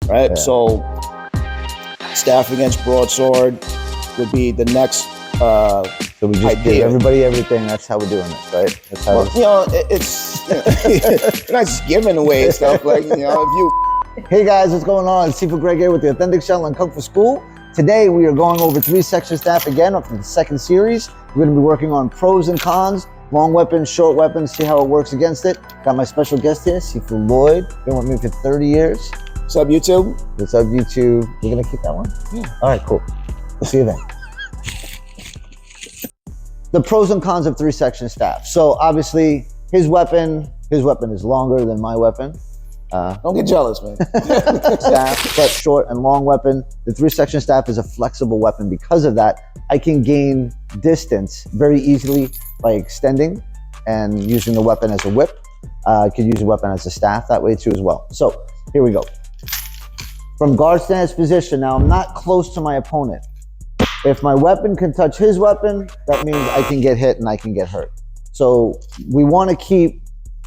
right? Yeah. So staff against broadsword would be the next So we just idea. give everybody everything. That's how we're doing this, right? That's how Well, you know, it's you're not just giving away stuff. Like, you know, if you Hey guys, what's going on? It's Seafood Greg here with the Authentic Shaolin Kung Fu School. Today we are going over 3-section staff again up in the second series. We're going to be working on pros and cons, long weapons, short weapons, see how it works against it. Got my special guest here, Seafood Lloyd. Been with me for 30 years. what's up, YouTube? What's up, YouTube? We're going to keep that one? Yeah. All right, cool. We'll see you then. The pros and cons of 3-section staff. So obviously his weapon is longer than my weapon. Don't get jealous, man. Staff, but short and long weapon. The 3-section staff is a flexible weapon. Because of that, I can gain distance very easily by extending and using the weapon as a whip. I could use the weapon as a staff that way too as well. So here we go. From guard stance position, now I'm not close to my opponent. If my weapon can touch his weapon, that means I can get hit and I can get hurt. So we want to keep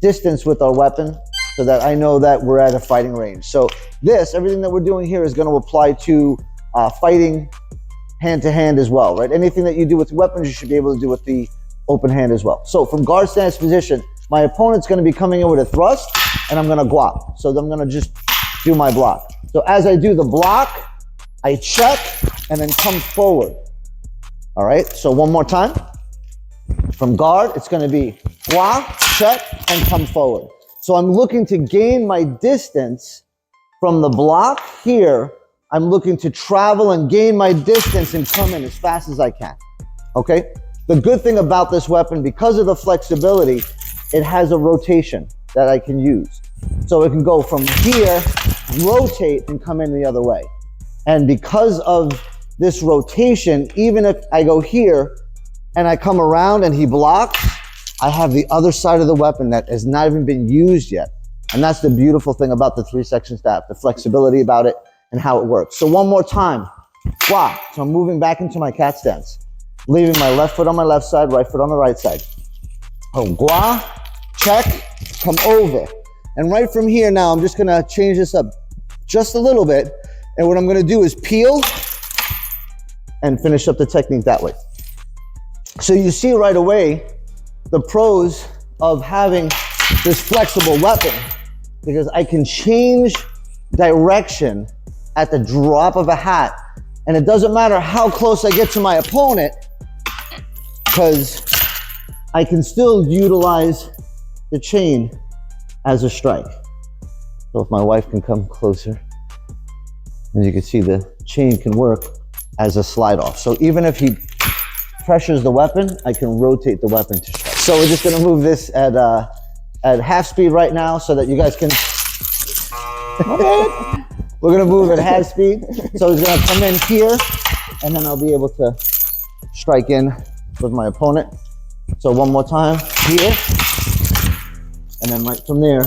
distance with our weapon so that I know that we're at a fighting range. So everything that we're doing here is going to apply to fighting hand to hand as well, right? Anything that you do with weapons, you should be able to do with the open hand as well. So from guard stance position, my opponent's going to be coming in with a thrust and I'm going to guap. So I'm going to just do my block. So as I do the block, I check and then come forward. All right, so one more time. From guard, it's going to be block, check, and come forward. So I'm looking to gain my distance from the block here. I'm looking to travel and gain my distance and come in as fast as I can. Okay? The good thing about this weapon, because of the flexibility, it has a rotation that I can use. So it can go from here, rotate, and come in the other way. And because of this rotation, even if I go here and I come around and he blocks, I have the other side of the weapon that has not even been used yet. And that's the beautiful thing about the 3-section staff, the flexibility about it and how it works. So one more time, guap. So I'm moving back into my cat stance, leaving my left foot on my left side, right foot on the right side. Oh, guap, check, come over. And right from here now, I'm just gonna change this up just a little bit. And what I'm gonna do is peel and finish up the technique that way. So you see right away the pros of having this flexible weapon, because I can change direction at the drop of a hat. And it doesn't matter how close I get to my opponent, because I can still utilize the chain as a strike. So if my wife can come closer, and you can see the chain can work as a slide off. So even if he pressures the weapon, I can rotate the weapon to strike. So we're just gonna move this at half speed right now so that you guys can, we're gonna move at half speed. So he's gonna come in here and then I'll be able to strike in with my opponent. So one more time here. And then right from there,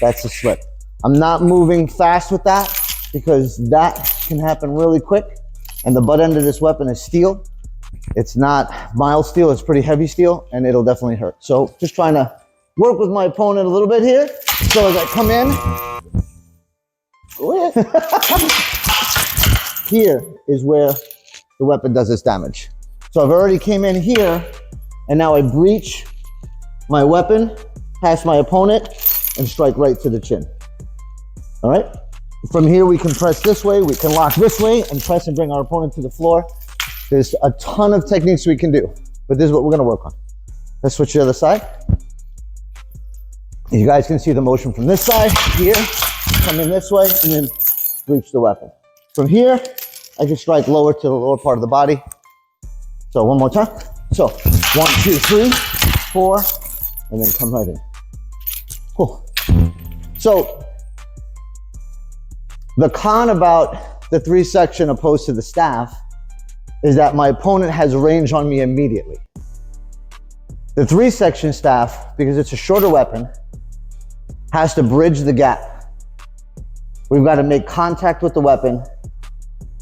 that's a slip. I'm not moving fast with that because that can happen really quick. And the butt end of this weapon is steel. It's not mild steel, it's pretty heavy steel, and it'll definitely hurt. So just trying to work with my opponent a little bit here. So as I come in, go ahead. Here is where the weapon does its damage. So I've already came in here, and now I breach my weapon, past my opponent, and strike right to the chin. All right? From here, we can press this way, we can lock this way, and press and bring our opponent to the floor. There's a ton of techniques we can do, but this is what we're gonna work on. Let's switch to the other side. You guys can see the motion from this side, here, come in this way, and then breach the weapon. From here, I can strike lower to the lower part of the body. So one more time. So 1, 2, 3, 4, and then come right in. Cool. So the con about the 3-section opposed to the staff is that my opponent has range on me immediately. The 3-section staff, because it's a shorter weapon, has to bridge the gap. We've got to make contact with the weapon,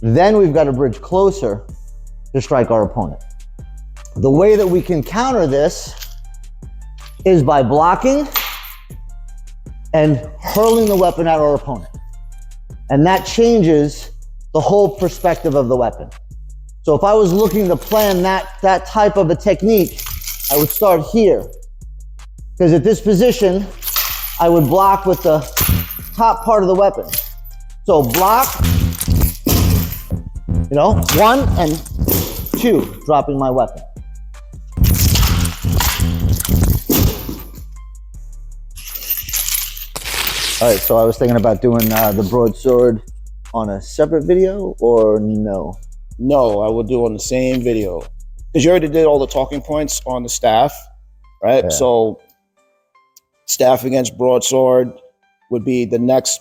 then we've got to bridge closer to strike our opponent. The way that we can counter this is by blocking and hurling the weapon at our opponent. And that changes the whole perspective of the weapon. So if I was looking to plan that type of a technique, I would start here. Because at this position, I would block with the top part of the weapon. So block, 1 and 2, dropping my weapon. All right, so I was thinking about doing the broadsword on a separate video, or no? No, I will do on the same video. Because you already did all the talking points on the staff, right? Yeah. So staff against broadsword would be the next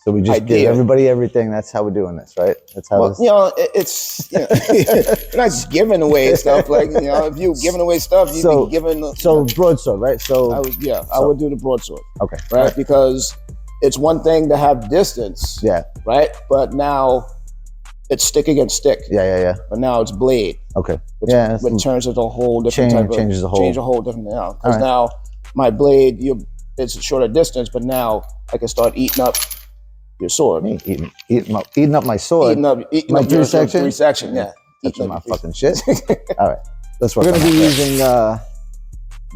So we just idea. give everybody everything. That's how we're doing this, right? That's how Well, it's you're not just giving away stuff. Like, if you're giving away stuff, you'd be giving. So broadsword, right? So I would do the broadsword. Okay. Right? Because it's one thing to have distance. Yeah. Right? But now it's stick against stick. Yeah. But now it's blade. Okay. Which turns into a whole different changes a whole different now. Because now my blade, it's a shorter distance, but now I can start eating up your sword. Eating up my sword. Eating my up three your section. 3 section. Yeah. Touching my fucking shit. All right. Let's work. We're gonna be using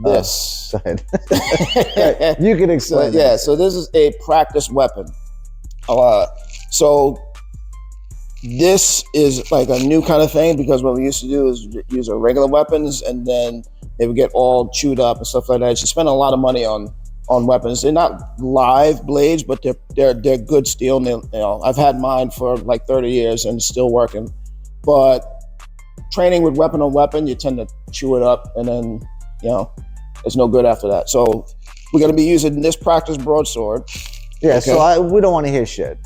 this. Go ahead. You can explain. So this is a practice weapon. So this is like a new kind of thing, because what we used to do is use our regular weapons, and then they would get all chewed up and stuff like that. You spend a lot of money on weapons. They're not live blades, but they're good steel. And I've had mine for like 30 years and it's still working. But training with weapon on weapon, you tend to chew it up, and then it's no good after that. So we're going to be using this practice broadsword. Yeah. Okay. So we don't want to hear shit.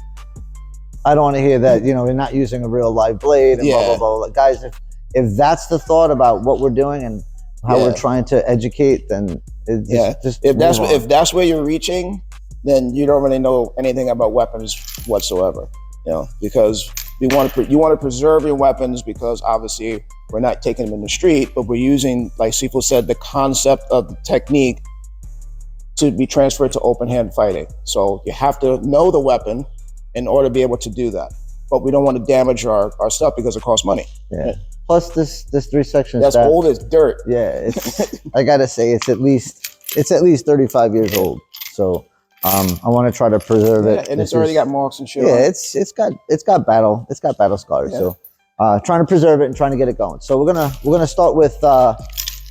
I don't want to hear that, we're not using a real live blade and blah, blah, blah. Guys, if that's the thought about what we're doing and how we're trying to educate, then just if that's where you're reaching, then you don't really know anything about weapons whatsoever, because you want to preserve your weapons, because obviously we're not taking them in the street, but we're using, like Sifu said, the concept of the technique to be transferred to open hand fighting. So you have to know the weapon in order to be able to do that. But we don't want to damage our stuff because it costs money. Yeah. Plus this 3 section that's staff, old as dirt. Yeah, it's I gotta say it's at least 35 years old. So I want to try to preserve it. And it's already got marks and shit. Yeah, it's got battle scars. Yeah. So trying to preserve it and trying to get it going. So we're gonna start with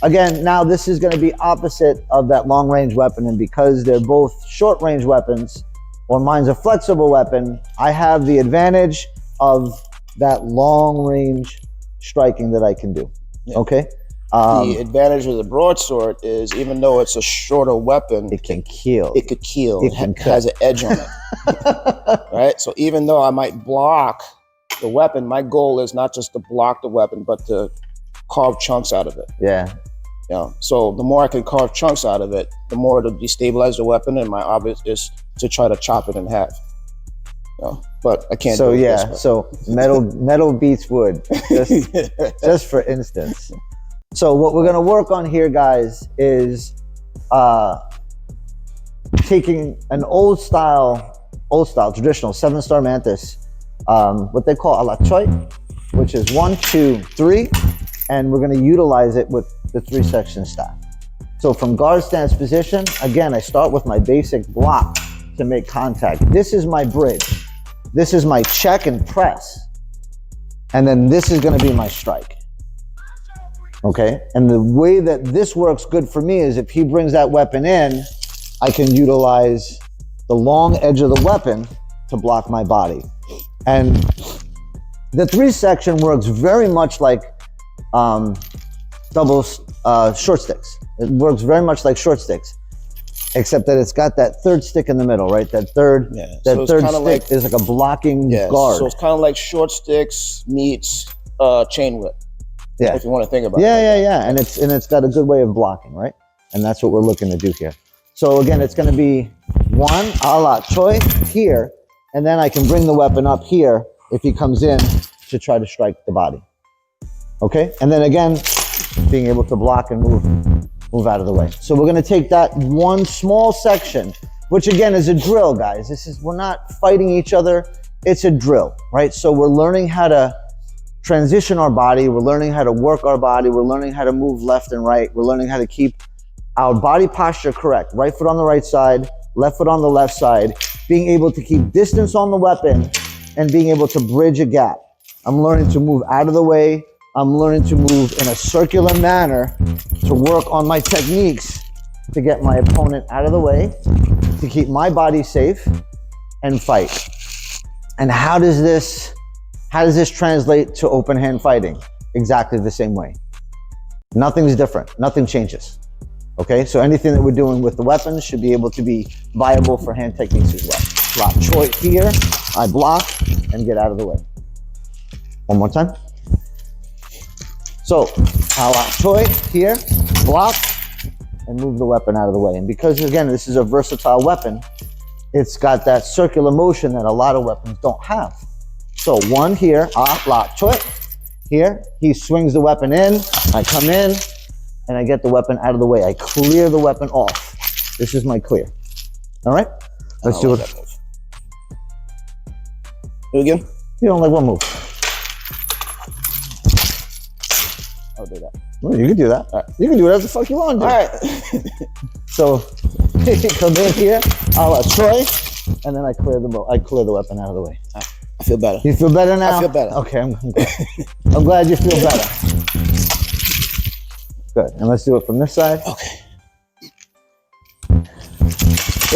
again, now this is gonna be opposite of that long range weapon, and because they're both short range weapons, or mine's a flexible weapon, I have the advantage of that long range striking that I can do. Yeah. Okay. The advantage of the broadsword is, even though it's a shorter weapon, it can kill. It could kill. It has an edge on it. Right. So even though I might block the weapon, my goal is not just to block the weapon, but to carve chunks out of it. Yeah. So the more I can carve chunks out of it, the more to destabilize the weapon, and my object is to try to chop it in half. But I can't. So so metal beats wood, just for instance. So what we're gonna work on here, guys, is taking an old style traditional 7-star mantis, what they call a la choi, which is 1, 2, 3, and we're gonna utilize it with the 3 section staff. So from guard stance position, again, I start with my basic block to make contact. This is my bridge. This is my check and press. And then this is gonna be my strike. Okay, and the way that this works good for me is if he brings that weapon in, I can utilize the long edge of the weapon to block my body. And the 3 section works very much like short sticks. It works very much like short sticks, except that it's got that 3rd stick in the middle, right? That third stick is like a blocking guard. So it's kind of like short sticks meets chain whip. Yeah, if you want to think about it. Yeah. And it's got a good way of blocking, right? And that's what we're looking to do here. So again, it's going to be 1 a la choi here, and then I can bring the weapon up here if he comes in to try to strike the body. Okay, and then again, being able to block and move out of the way. So we're going to take that one small section which again is a drill, guys. We're not fighting each other. It's a drill, right? So we're learning how to transition our body. We're learning how to work our body. We're learning how to move left and right. We're learning how to keep our body posture correct. Right foot on the right side, left foot on the left side, being able to keep distance on the weapon and being able to bridge a gap. I'm learning to move out of the way. I'm learning to move in a circular manner to work on my techniques to get my opponent out of the way, to keep my body safe and fight. And how does this translate to open hand fighting? Exactly the same way. Nothing's different. Nothing changes. Okay, so anything that we're doing with the weapons should be able to be viable for hand techniques as well. Block choi here, I block and get out of the way. One more time. So, block choi here, block, and move the weapon out of the way. And because again, this is a versatile weapon, it's got that circular motion that a lot of weapons don't have. So one here, block choi. Here, he swings the weapon in, I come in, and I get the weapon out of the way. I clear the weapon off. This is my clear. All right? Let's do it. Do it again? You don't like one move. I'll do that. Well, you can do that. Right. You can do whatever the fuck you want to do. All right. So, come in here, Troy, and then I clear the weapon out of the way. I feel better. You feel better now? I feel better. Okay, I'm glad. I'm glad you feel better. Good, and let's do it from this side. Okay.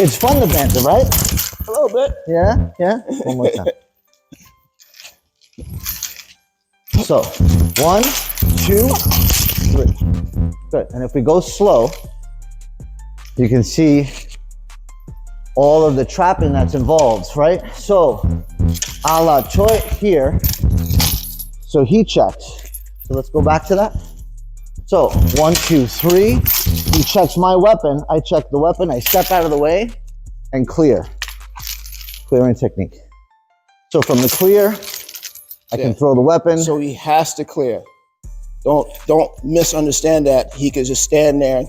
It's fun to banter, right? A little bit. Yeah, yeah. One more time. So, 1, 2, 3. Good, and if we go slow, you can see all of the trapping that's involved, right? So, a la choi here. So he checks. So let's go back to that. So 1, 2, 3. He checks my weapon. I check the weapon. I step out of the way and clear. Clearing technique. So from the clear, I can throw the weapon. So he has to clear. Don't misunderstand that. He could just stand there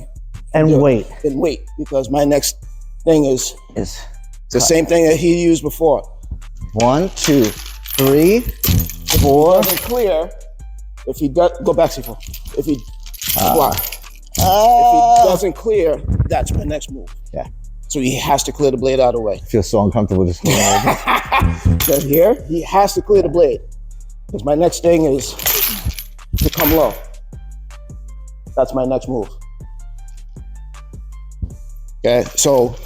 and wait. And wait, because my next thing is It's the same thing that he used before. 1, 2, 3, 4. Doesn't clear. If he does, go back, Sifu. If he block. If he doesn't clear, that's my next move. Yeah. So he has to clear the blade out of the way. I feel so uncomfortable just So here, he has to clear the blade. Because my next thing is to come low. That's my next move. Okay, so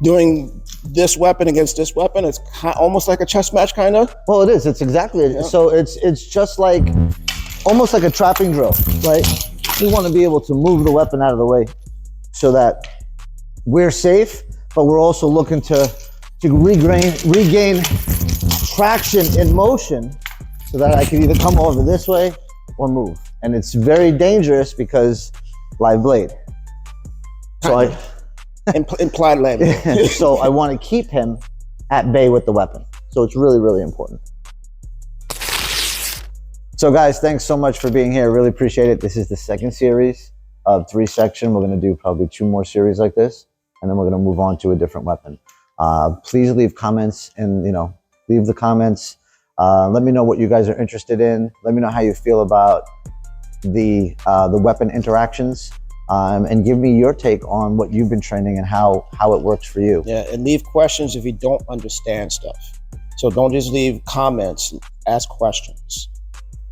doing this weapon against this weapon, it's almost like a chess match, kind of. Well, it is. It's exactly it. Yeah. So it's just like almost like a trapping drill, right? We want to be able to move the weapon out of the way so that we're safe, but we're also looking to regain traction in motion so that I can either come over this way or move. And it's very dangerous because live blade. So implied landing. So I want to keep him at bay with the weapon. So it's really, really important. So guys, thanks so much for being here. Really appreciate it. This is the second series of 3 section. We're going to do probably 2 more series like this, and then we're going to move on to a different weapon. Please leave comments and, leave the comments. Let me know what you guys are interested in. Let me know how you feel about the weapon interactions. And give me your take on what you've been training and how it works for you. Yeah, and leave questions if you don't understand stuff. So don't just leave comments, ask questions,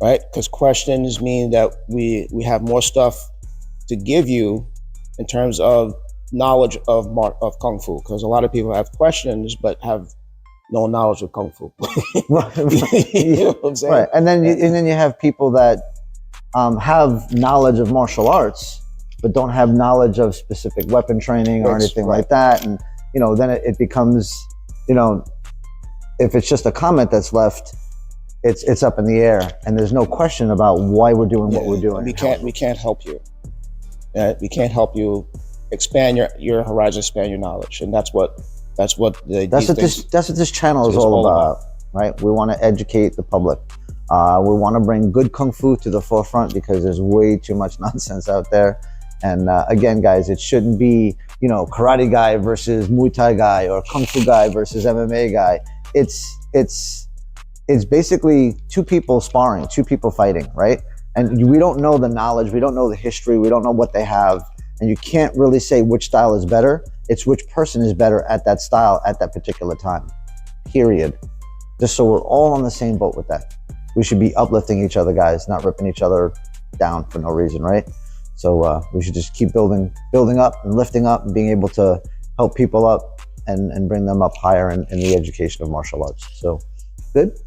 right? Because questions mean that we have more stuff to give you in terms of knowledge of Kung Fu. Because a lot of people have questions but have no knowledge of Kung Fu. Right. You know what I'm saying? Right, and then you have people that have knowledge of martial arts, but don't have knowledge of specific weapon training or anything like that. And, then it becomes, if it's just a comment that's left, it's up in the air and there's no question about why we're doing what we're doing. We can't help you. We can't help you expand your horizon, expand your knowledge. And that's what this channel is all about, right? We want to educate the public. We want to bring good Kung Fu to the forefront because there's way too much nonsense out there. And again, guys, it shouldn't be, you know, karate guy versus Muay Thai guy or Kung Fu guy versus MMA guy. It's basically two people sparring, two people fighting, right? And we don't know the knowledge, we don't know the history, we don't know what they have, and you can't really say which style is better. It's which person is better at that style at that particular time, period. Just so we're all on the same boat with that. We should be uplifting each other, guys, not ripping each other down for no reason, right? So we should just keep building up and lifting up and being able to help people up and bring them up higher in the education of martial arts. So, good?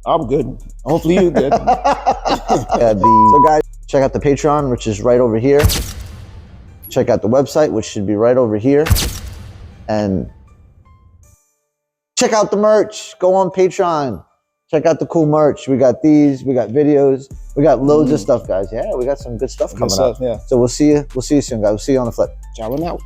I'm good. Hopefully you good. So guys, check out the Patreon, which is right over here. Check out the website, which should be right over here. And check out the merch. Go on Patreon. Check out the cool merch. We got these, we got videos, we got loads of stuff, guys. Yeah, we got some good stuff coming up. Yeah. So we'll see you soon, guys. We'll see you on the flip. Shaolin out.